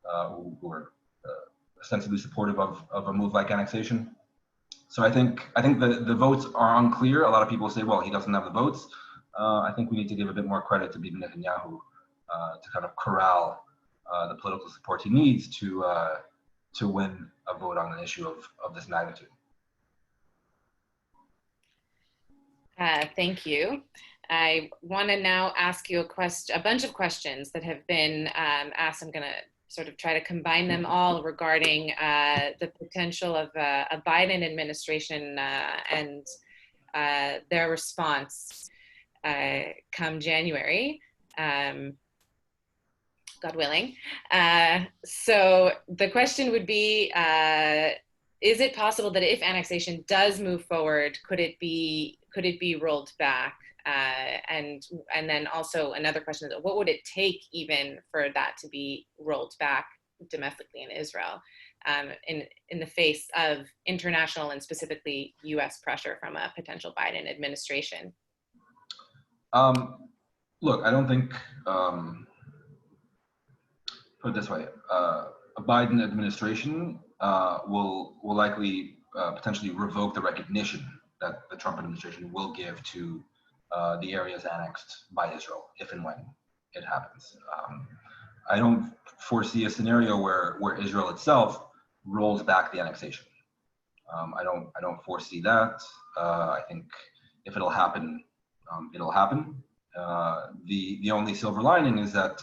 who are ostensibly supportive of a move like annexation. So I think the votes are unclear. A lot of people say, well, he doesn't have the votes. I think we need to give a bit more credit to Bibi Netanyahu to kind of corral the political support he needs to win a vote on an issue of this magnitude. Thank you. I want to now ask you a bunch of questions that have been asked. I'm going to sort of try to combine them all regarding the potential of a Biden administration and their response come January, God willing. So the question would be, is it possible that if annexation does move forward, could it be rolled back? And then also another question is, what would it take even for that to be rolled back domestically in Israel in the face of international and specifically US pressure from a potential Biden administration? Look, I don't think, put it this way, a Biden administration will likely potentially revoke the recognition that the Trump administration will give to the areas annexed by Israel, if and when it happens. I don't foresee a scenario where Israel itself rolls back the annexation. I don't foresee that. I think if it'll happen, it'll happen. The only silver lining is that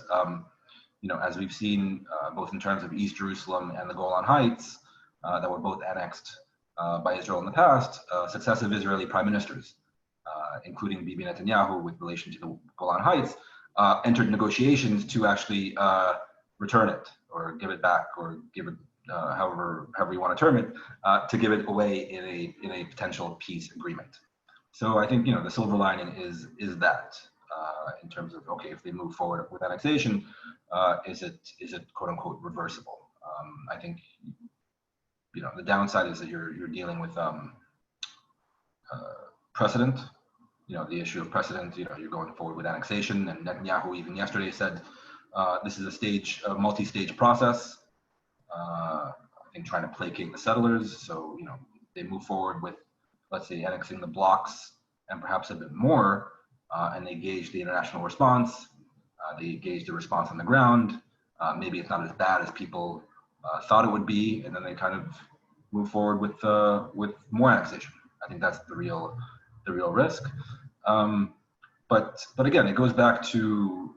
as we've seen, both in terms of East Jerusalem and the Golan Heights, that were both annexed by Israel in the past, successive Israeli prime ministers, including Bibi Netanyahu with relation to the Golan Heights, entered negotiations to actually return it or give it back or give it however you want to term it, to give it away in a potential peace agreement. So I think the silver lining is that in terms of, okay, if they move forward with annexation, is it quote unquote reversible? I think the downside is that you're dealing with precedent. The issue of precedent. You're going forward with annexation, and Netanyahu even yesterday said this is a multi-stage process. I think trying to placate the settlers. So they move forward with, let's say, annexing the blocks and perhaps a bit more, and they gauge the international response. They gauge the response on the ground. Maybe it's not as bad as people thought it would be, and then they kind of move forward with more annexation. I think that's the real risk. But again, it goes back to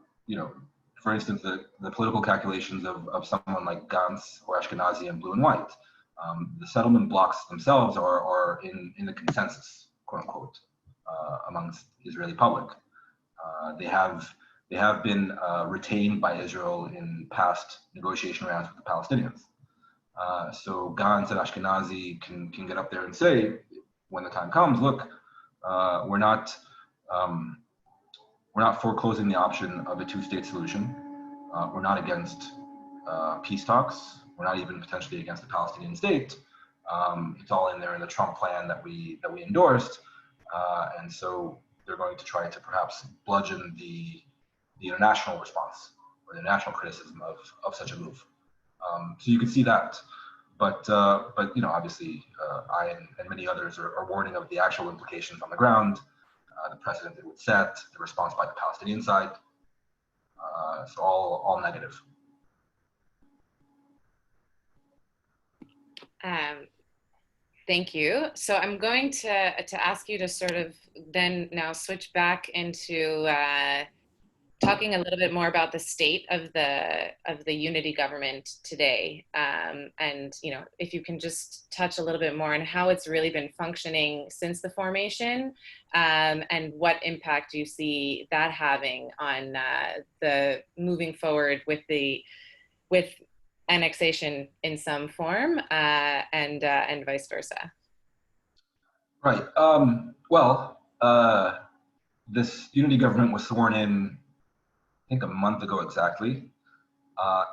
for instance, the political calculations of someone like Gantz or Ashkenazi and Blue and White. The settlement blocks themselves are in the consensus, quote unquote, amongst the Israeli public. They have been retained by Israel in past negotiation rounds with the Palestinians. So Gantz and Ashkenazi can get up there and say, when the time comes, look, we're not foreclosing the option of a two-state solution. We're not against peace talks. We're not even potentially against the Palestinian state. It's all in there in the Trump plan that we endorsed, and so they're going to try to perhaps bludgeon the international response or the international criticism of such a move. So you can see that, but obviously, I and many others are warning of the actual implications on the ground. The precedent it would set, the response by the Palestinian side. So all negative. Thank you. So I'm going to ask you to sort of then now switch back into talking a little bit more about the state of the unity government today, and if you can just touch a little bit more on how it's really been functioning since the formation, and what impact you see that having on the moving forward with annexation in some form, and vice versa. Right. Well, this unity government was sworn in, I think, a month ago exactly.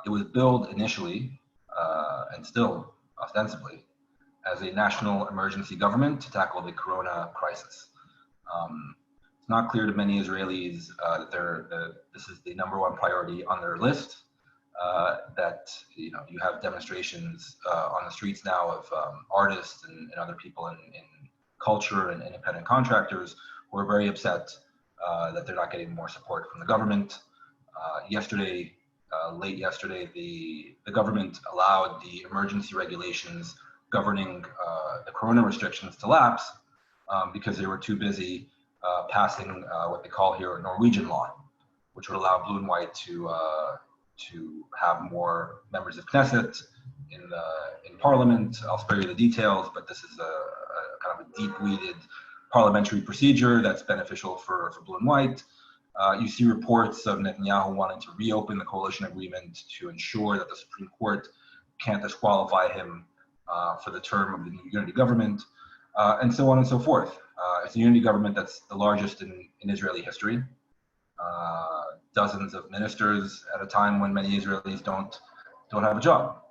It was billed initially, and still ostensibly, as a national emergency government to tackle the corona crisis. It's not clear to many Israelis that this is the #1 priority on their list. That you have demonstrations on the streets now of artists and other people in culture and independent contractors who are very upset that they're not getting more support from the government. Late yesterday, the government allowed the emergency regulations governing the corona restrictions to lapse because they were too busy passing what they call here a Norwegian law, which would allow Blue and White to have more members of Knesset in Parliament. I'll spare you the details, but this is a kind of a deep-weeded parliamentary procedure that's beneficial for Blue and White. You see reports of Netanyahu wanting to reopen the coalition agreement to ensure that the Supreme Court can't disqualify him for the term of the new unity government, and so on and so forth. It's a unity government that's the largest in Israeli history. Dozens of ministers at a time when many Israelis don't have a job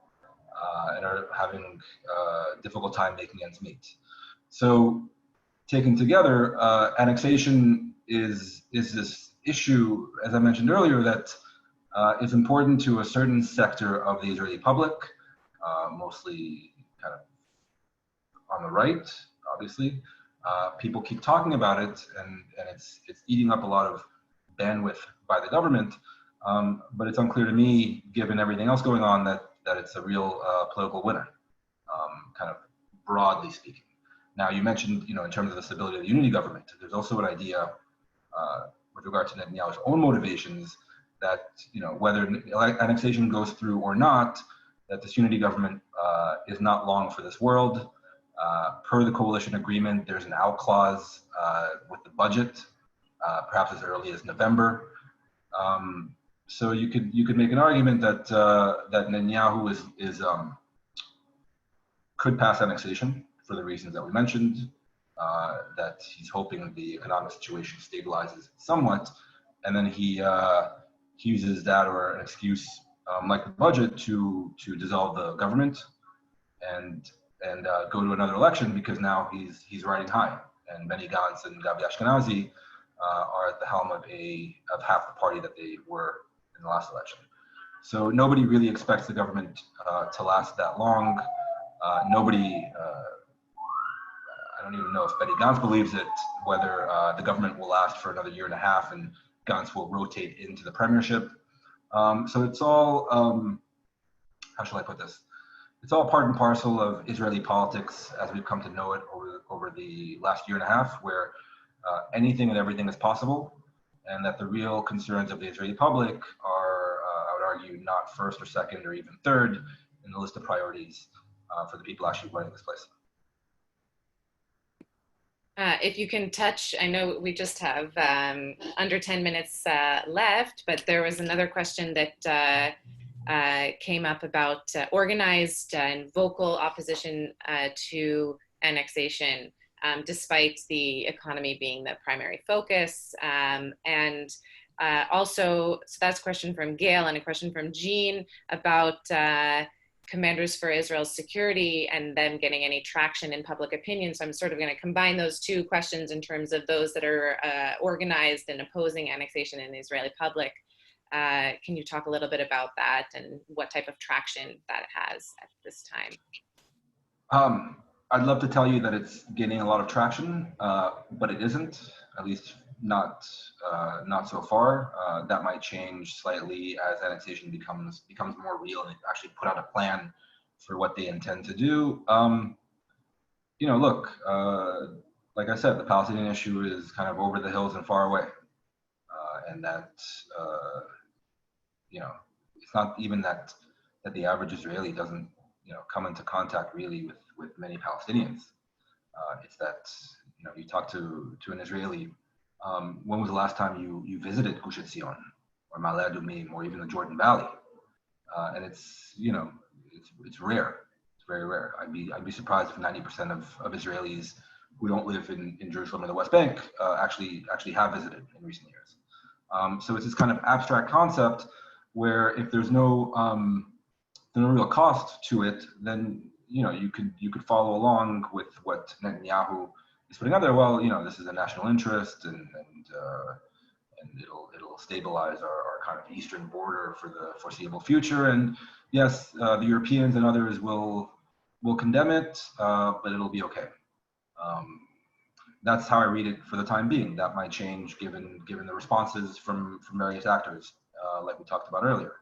and are having a difficult time making ends meet. So, taken together, annexation is this issue, as I mentioned earlier, that is important to a certain sector of the Israeli public, mostly kind of on the right, obviously. People keep talking about it, and it's eating up a lot of bandwidth by the government, but it's unclear to me, given everything else going on, that it's a real political winner, kind of broadly speaking. Now, you mentioned, in terms of the stability of the unity government, there's also an idea with regard to Netanyahu's own motivations that, whether annexation goes through or not, that this unity government is not long for this world. Per the coalition agreement, there's an out clause with the budget, perhaps as early as November. So you could make an argument that that Netanyahu could pass annexation for the reasons that we mentioned, that he's hoping the economic situation stabilizes somewhat, and then he uses that or an excuse like the budget to dissolve the government and go to another election, because now he's riding high, and Benny Gantz and Gabi Ashkenazi are at the helm of half the party that they were in the last election. So nobody really expects the government to last that long. Nobody, I don't even know if Benny Gantz believes it, whether the government will last for another year and a half and Gantz will rotate into the premiership. So it's all, how shall I put this? It's all part and parcel of Israeli politics as we've come to know it over the last year and a half, where anything and everything is possible, and that the real concerns of the Israeli public are, I would argue, not first or second or even third in the list of priorities for the people actually running this place. If you can touch, I know we just have under 10 minutes left, but there was another question that came up about organized and vocal opposition to annexation, despite the economy being the primary focus. And also, so that's a question from Gail and a question from Jean about Commanders for Israel's security and them getting any traction in public opinion. So I'm sort of going to combine those two questions in terms of those that are organized and opposing annexation in the Israeli public. Can you talk a little bit about that and what type of traction that it has at this time? I'd love to tell you that it's gaining a lot of traction, but it isn't, at least not so far. That might change slightly as annexation becomes more real and they actually put out a plan for what they intend to do. Look, like I said, the Palestinian issue is kind of over the hills and far away, and that it's not even that the average Israeli doesn't come into contact really with many Palestinians. It's that you talk to an Israeli. When was the last time you visited Gush Etzion or Ma'ale Adumim or even the Jordan Valley? And it's it's rare. It's very rare. I'd be surprised if 90% of Israelis who don't live in Jerusalem or the West Bank actually have visited in recent years. So it's this kind of abstract concept where if there's no real cost to it, then you could follow along with what Netanyahu is putting out there. Well, this is a national interest, and it'll stabilize our kind of eastern border for the foreseeable future. And yes, the Europeans and others will condemn it, but it'll be okay. That's how I read it for the time being. That might change given the responses from various actors, like we talked about earlier.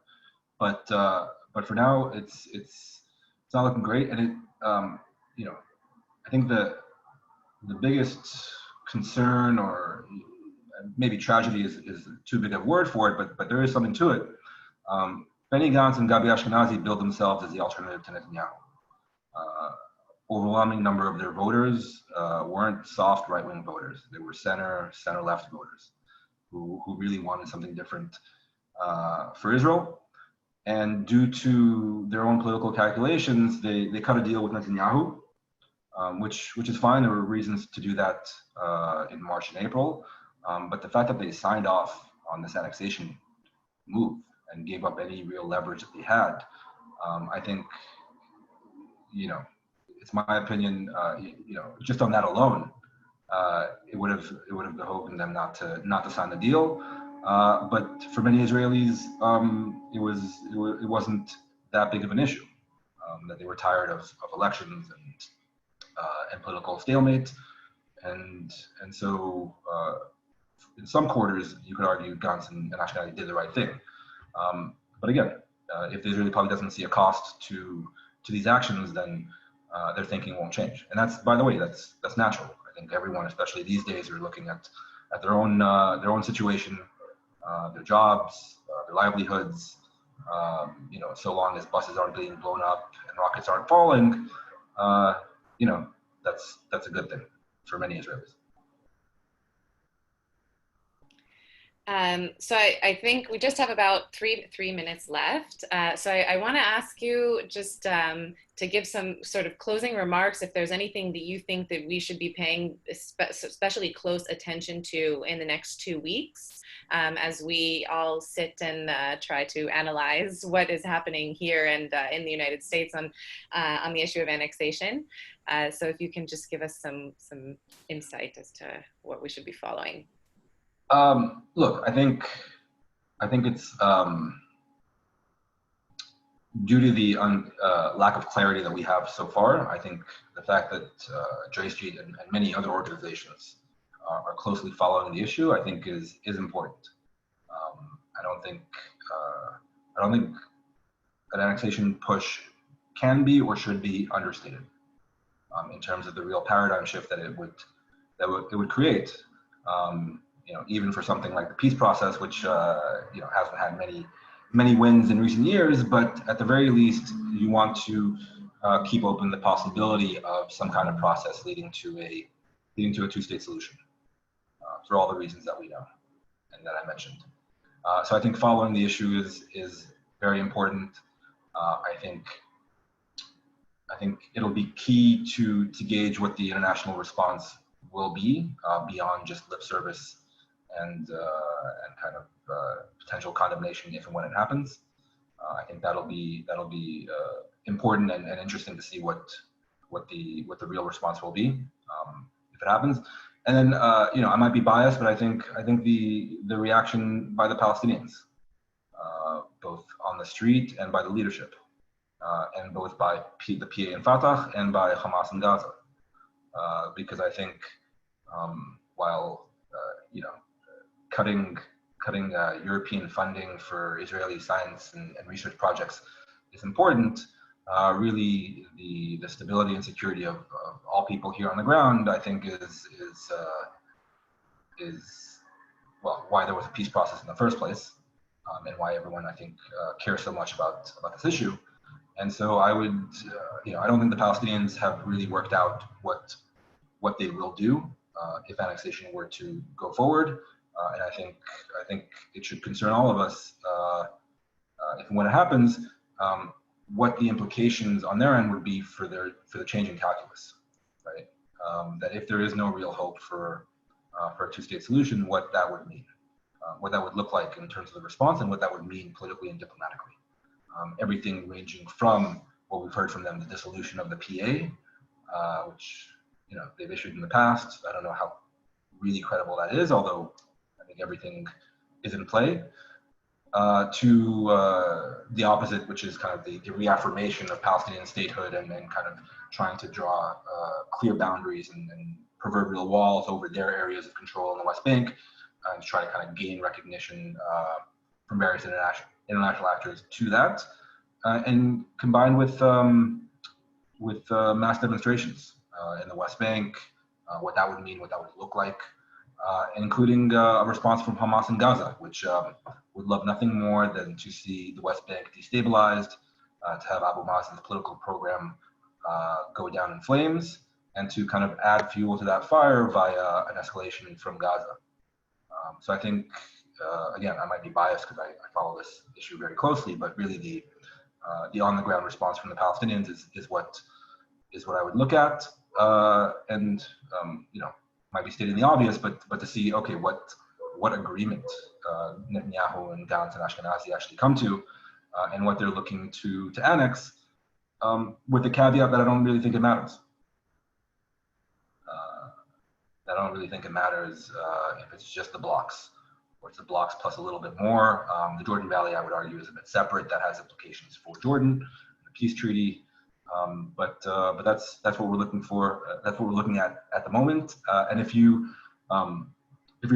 But for now, it's not looking great. And it, I think the biggest concern, or maybe tragedy is too big a word for it, but there is something to it. Benny Gantz and Gabi Ashkenazi build themselves as the alternative to Netanyahu. Overwhelming number of their voters weren't soft right-wing voters. They were center-left voters who really wanted something different for Israel. And due to their own political calculations, they cut a deal with Netanyahu, which is fine. There were reasons to do that in March and April. But the fact that they signed off on this annexation move and gave up any real leverage that they had, I think, it's my opinion, just on that alone, it would have behooved them not to sign the deal. But for many Israelis, it wasn't that big of an issue. That they were tired of elections and political stalemate, and so in some quarters you could argue Gantz and Ashkenazi did the right thing. But again, if the Israeli public doesn't see a cost to these actions, then their thinking won't change. And that's, by the way, that's natural. I think everyone, especially these days, are looking at their own situation, their jobs, their livelihoods. So long as buses aren't being blown up and rockets aren't falling, that's a good thing for many Israelis. So I think we just have about three minutes left. So I want to ask you just to give some sort of closing remarks, if there's anything that you think that we should be paying especially close attention to in the next 2 weeks, as we all sit and try to analyze what is happening here and in the United States on the issue of annexation. So if you can just give us some insight as to what we should be following. Look, I think it's due to the lack of clarity that we have so far. I think the fact that J Street and many other organizations are closely following the issue, I think is important. I don't think an annexation push can be or should be understated in terms of the real paradigm shift that it would create. Even for something like the peace process, which hasn't had many wins in recent years, but at the very least, you want to keep open the possibility of some kind of process leading to a two-state solution for all the reasons that we know and that I mentioned. So I think following the issue is very important. I think it'll be key to gauge what the international response will be beyond just lip service and kind of potential condemnation if and when it happens. I think that'll be important and interesting to see what the real response will be if it happens. And then I might be biased, but I think the reaction by the Palestinians, both on the street and by the leadership, and both by the PA and Fatah and by Hamas and Gaza, because I think while cutting European funding for Israeli science and research projects is important, really the stability and security of all people here on the ground, I think is why there was a peace process in the first place, and why everyone, I think, cares so much about this issue. And so I would, I don't think the Palestinians have really worked out what they will do if annexation were to go forward. And I think it should concern all of us, if and when it happens, what the implications on their end would be for the changing calculus, right? That if there is no real hope for a two-state solution, what that would mean, what that would look like in terms of the response, and what that would mean politically and diplomatically. Everything ranging from what we've heard from them, the dissolution of the PA, which they've issued in the past. I don't know how really credible that is, although I think everything is in play, to the opposite, which is kind of the reaffirmation of Palestinian statehood and kind of trying to draw clear boundaries and proverbial walls over their areas of control in the West Bank, and try to kind of gain recognition from various international actors to that, and combined with mass demonstrations in the West Bank, what that would mean, what that would look like, including a response from Hamas and Gaza, which would love nothing more than to see the West Bank destabilized, to have Abu Mazen's political program go down in flames, and to kind of add fuel to that fire via an escalation from Gaza. So I think, again, I might be biased because I follow this issue very closely, but really the on-the-ground response from the Palestinians is what I would look at, and might be stating the obvious, but to see, okay, what agreement Netanyahu and Gantz and Ashkenazi actually come to, and what they're looking to annex, with the caveat that I don't really think it matters. I don't really think it matters if it's just the blocks, or it's the blocks plus a little bit more. The Jordan Valley, I would argue, is a bit separate. That has implications for Jordan, the peace treaty. But that's what we're looking for. That's what we're looking at the moment. And if you're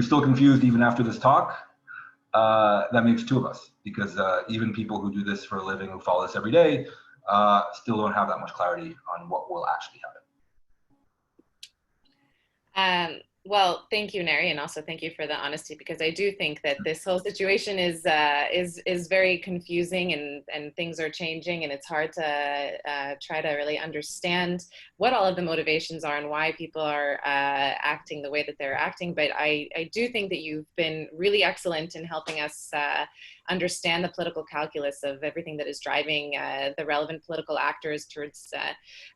still confused even after this talk, that makes two of us, because even people who do this for a living, who follow this every day, still don't have that much clarity on what will actually happen. Well, thank you, Neri, and also thank you for the honesty, because I do think that this whole situation is very confusing, and things are changing, and it's hard to try to really understand what all of the motivations are and why people are acting the way that they're acting. But I do think that you've been really excellent in helping us understand the political calculus of everything that is driving the relevant political actors towards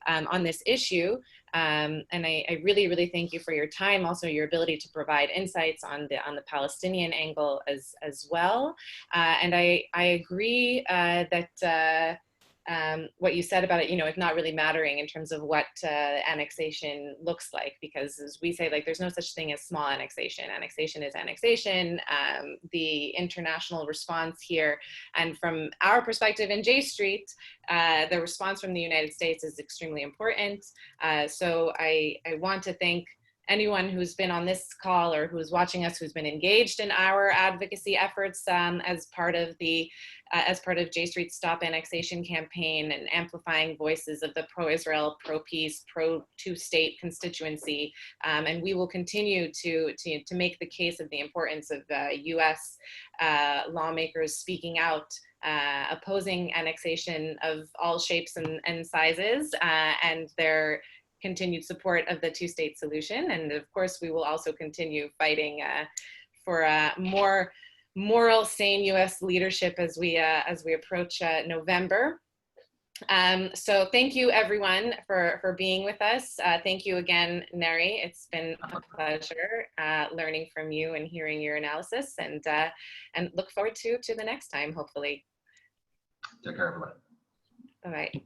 on this issue. And I really, really thank you for your time, also your ability to provide insights on the Palestinian angle as well. And I agree that what you said about it, it not really mattering in terms of what annexation looks like, because as we say, like, there's no such thing as small annexation. Annexation is annexation. The international response here, and from our perspective in J Street, the response from the United States is extremely important. So I want to thank anyone who's been on this call or who's watching us, who's been engaged in our advocacy efforts as part of J Street's Stop Annexation campaign, and amplifying voices of the pro-Israel, pro-peace, pro-two-state constituency. And we will continue to make the case of the importance of U.S. Lawmakers speaking out, opposing annexation of all shapes and sizes, and their continued support of the two-state solution. And of course, we will also continue fighting for more moral, sane U.S. leadership as we approach November. So thank you, everyone, for being with us. Thank you again, Neri. It's been a pleasure learning from you and hearing your analysis, and look forward to the next time, hopefully. Take care, everybody. Bye-bye.